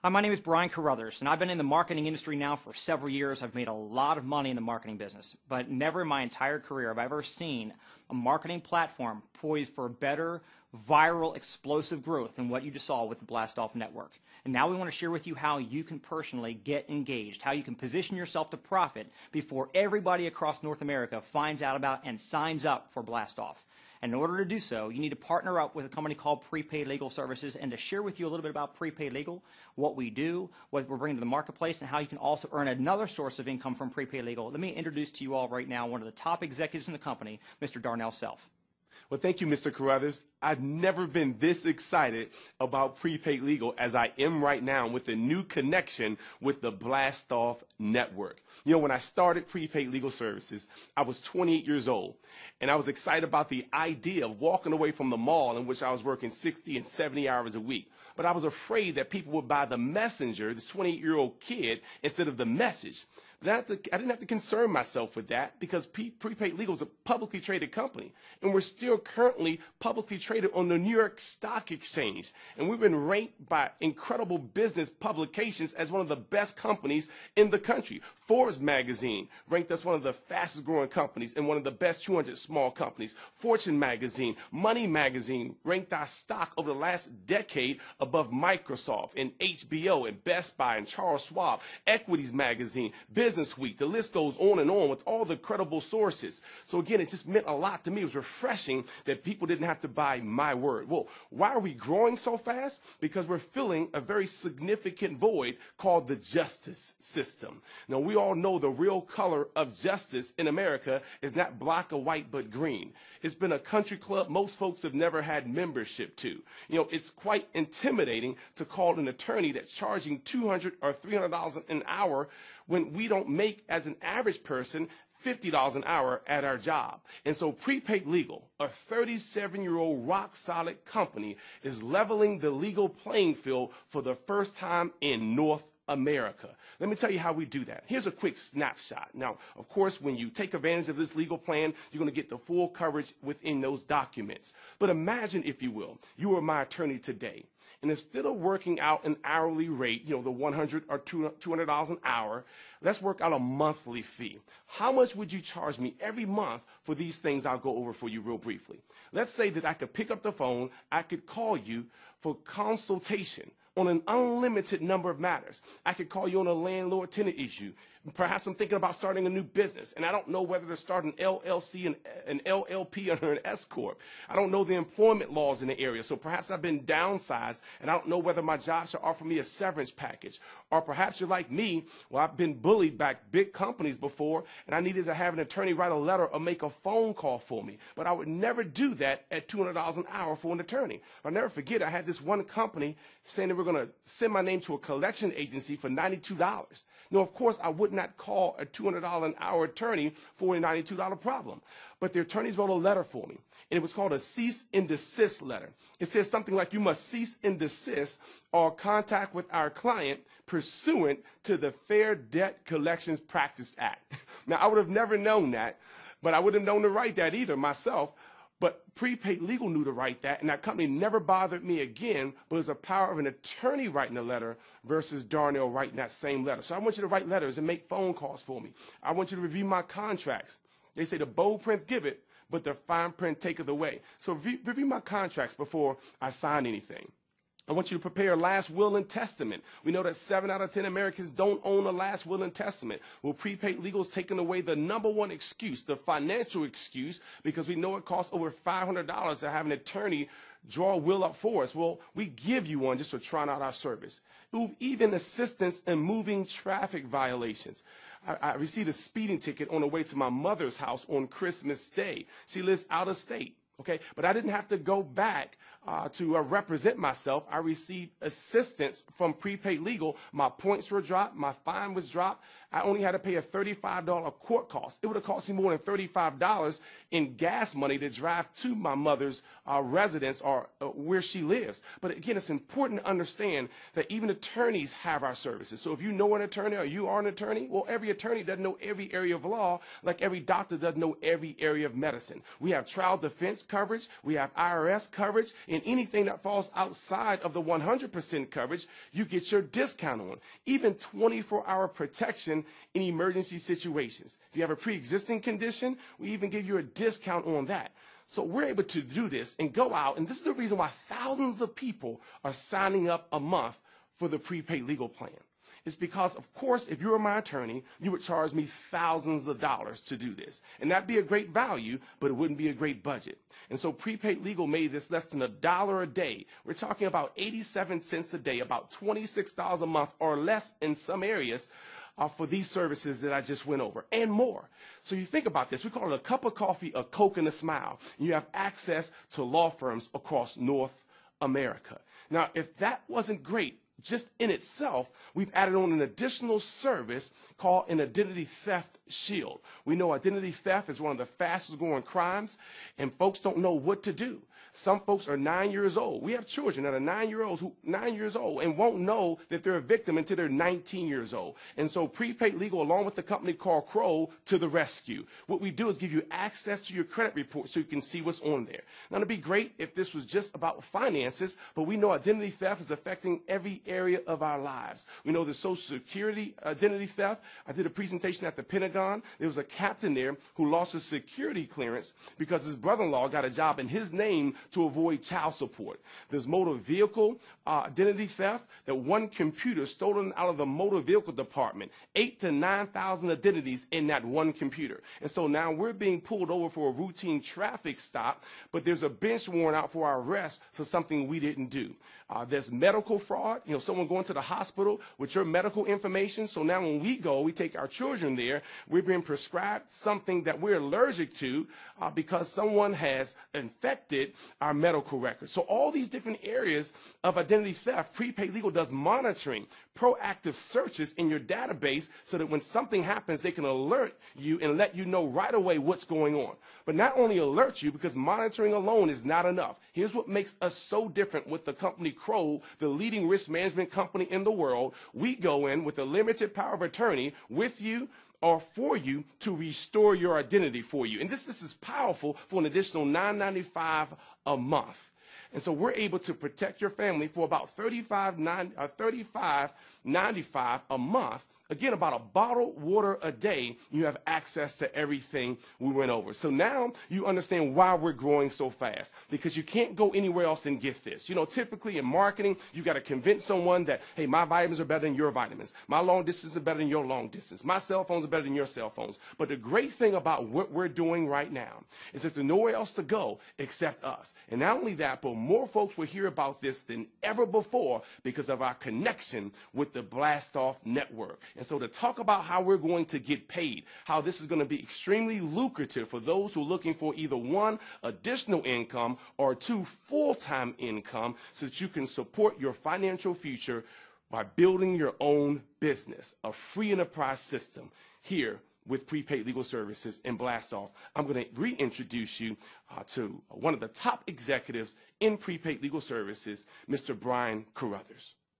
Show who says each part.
Speaker 1: Hi, my name is Brian Carruthers, and I've been in the marketing industry now for several years. I've made a lot of money in the marketing business, but never in my entire career have I ever seen a marketing platform poised for better, viral, explosive growth than what you just saw with the Blastoff network. And now we want to share with you how you can personally get engaged, how you can position yourself to profit before everybody across North America finds out about and signs up for Blastoff. And in order to do so, you need to partner up with a company called Prepaid Legal Services. And to share with you a little bit about Prepaid Legal, what we do, what we're bringing to the marketplace, and how you can also earn another source of income from Prepaid Legal, let me introduce to you all right now one of the top executives in the company, Mr. Darnell Self.
Speaker 2: Well, thank you, Mr. Carruthers. I've never been this excited about Prepaid Legal as I am right now with the new connection with the Blastoff network. You know, when I started Prepaid Legal Services, I was 28 years old, and I was excited about the idea of walking away from the mall in which I was working 60 and 70 hours a week. But I was afraid that people would buy the messenger, this 28-year-old kid, instead of the message. But I didn't have to concern myself with that because Prepaid Legal is a publicly traded company, and we're still currently publicly traded on the New York Stock Exchange. And we've been ranked by incredible business publications as one of the best companies in the country. Forbes magazine ranked us one of the fastest growing companies and one of the best 200 small companies. Fortune magazine, Money magazine ranked our stock over the last decade above Microsoft and HBO and Best Buy and Charles Schwab. Equities magazine, Business Week, the list goes on with all the credible sources. So again, it just meant a lot to me. It was refreshing that people didn't have to buy my word. Well, why are we growing so fast? Because we're filling a very significant void called the justice system. Now, we all know the real color of justice in America is not black or white, but green. It's been a country club most folks have never had membership to. You know, it's quite intimidating to call an attorney that's charging $200 or $300 an hour when we don't make, as an average person, $50 an hour at our job. And so Prepaid Legal, a 37-year-old rock-solid company, is leveling the legal playing field for the first time in North America. Let me tell you how we do that. Here's a quick snapshot. Now, of course, when you take advantage of this legal plan, you're going to get the full coverage within those documents. But imagine, if you will, you are my attorney today. And instead of working out an hourly rate, you know, the $100 or $200 an hour, let's work out a monthly fee. How much would you charge me every month for these things I'll go over for you real briefly? Let's say that I could pick up the phone, I could call you for consultation on an unlimited number of matters. I could call you on a landlord-tenant issue. Perhaps I'm thinking about starting a new business, and I don't know whether to start an LLC and an LLP under an S Corp. I don't know the employment laws in the area, so perhaps I've been downsized, and I don't know whether my job should offer me a severance package. Or perhaps you're like me, well, I've been bullied by big companies before, and I needed to have an attorney write a letter or make a phone call for me. But I would never do that at $200 an hour for an attorney. I'll never forget, I had this one company saying they were going to send my name to a collection agency for $92. Now, of course, I would not call a $200 an hour attorney for a $92 problem. But the attorneys wrote a letter for me, and it was called a cease and desist letter. It says something like, you must cease and desist all contact with our client pursuant to the Fair Debt Collections Practice Act. Now, I would have never known that, but I wouldn't have known to write that either myself. But Prepaid Legal knew to write that, and that company never bothered me again, but it was the power of an attorney writing a letter versus Darnell writing that same letter. So I want you to write letters and make phone calls for me. I want you to review my contracts. They say the bold print give it, but the fine print taketh away. So review my contracts before I sign anything. I want you to prepare a last will and testament. We know that 7 out of 10 Americans don't own a last will and testament. Well, Prepaid Legal has taken away the #1 excuse, the financial excuse, because we know it costs over $500 to have an attorney draw a will up for us. Well, we give you one just for trying out our service. Even assistance in moving traffic violations. I received a speeding ticket on the way to my mother's house on Christmas Day. She lives out of state. Okay, but I didn't have to go back to represent myself. I received assistance from Prepaid Legal. My points were dropped. My fine was dropped. I only had to pay a $35 court cost. It would have cost me more than $35 in gas money to drive to my mother's residence or where she lives. But again, it's important to understand that even attorneys have our services. So if you know an attorney or you are an attorney, well, every attorney doesn't know every area of law like every doctor doesn't know every area of medicine. We have trial defense, coverage, we have IRS coverage, and anything that falls outside of the 100% coverage, you get your discount on. Even 24-hour protection in emergency situations. If you have a pre-existing condition, we even give you a discount on that. So we're able to do this and go out, and this is the reason why thousands of people are signing up a month for the prepaid legal plan. It's because, of course, if you were my attorney, you would charge me thousands of dollars to do this. And that'd be a great value, but it wouldn't be a great budget. And so prepaid legal made this less than $1 a day. We're talking about 87 cents a day, about $26 a month or less in some areas for these services that I just went over, and more. So you think about this. We call it a cup of coffee, a Coke, and a smile. You have access to law firms across North America. Now, if that wasn't great, just in itself, we've added on an additional service called an identity theft shield. We know identity theft is one of the fastest growing crimes, and folks don't know what to do. Some folks are 9 years old. We have children that are 9 years old and won't know that they're a victim until they're 19 years old. And so prepaid legal, along with the company called Crow, to the rescue. What we do is give you access to your credit report so you can see what's on there. Now, it'd be great if this was just about finances, but we know identity theft is affecting every area of our lives. We know the Social Security identity theft. I did a presentation at the Pentagon. There was a captain there who lost his security clearance because his brother-in-law got a job in his name to avoid child support. There's motor vehicle identity theft, that one computer stolen out of the motor vehicle department, 8,000 to 9,000 identities in that one computer. And so now we're being pulled over for a routine traffic stop, but there's a bench warrant out for our arrest for something we didn't do. There's medical fraud, someone going to the hospital with your medical information. So now when we go, we take our children there, we're being prescribed something that we're allergic to because someone has infected our medical records. So all these different areas of identity theft, prepaid legal does monitoring, proactive searches in your database so that when something happens, they can alert you and let you know right away what's going on. But not only alert you, because monitoring alone is not enough. Here's what makes us so different with the company Crow, the leading risk management company in the world. We go in with a limited power of attorney with you or for you to restore your identity for you. And this is powerful for an additional $9.95 a month. And so we're able to protect your family for about $35.95 a month. Again, about a bottled water a day, you have access to everything we went over. So now you understand why we're growing so fast, because you can't go anywhere else and get this. Typically in marketing, you got to convince someone that, hey, my vitamins are better than your vitamins. My long distance is better than your long distance. My cell phones are better than your cell phones. But the great thing about what we're doing right now is that there's nowhere else to go except us. And not only that, but more folks will hear about this than ever before because of our connection with the Blastoff network. And so to talk about how we're going to get paid, how this is going to be extremely lucrative for those who are looking for either one, additional income, or two, full-time income, so that you can support your financial future by building your own business, a free enterprise system here with prepaid legal services in Blastoff. I'm going to reintroduce you to one of the top executives in prepaid legal services, Mr. Brian Carruthers.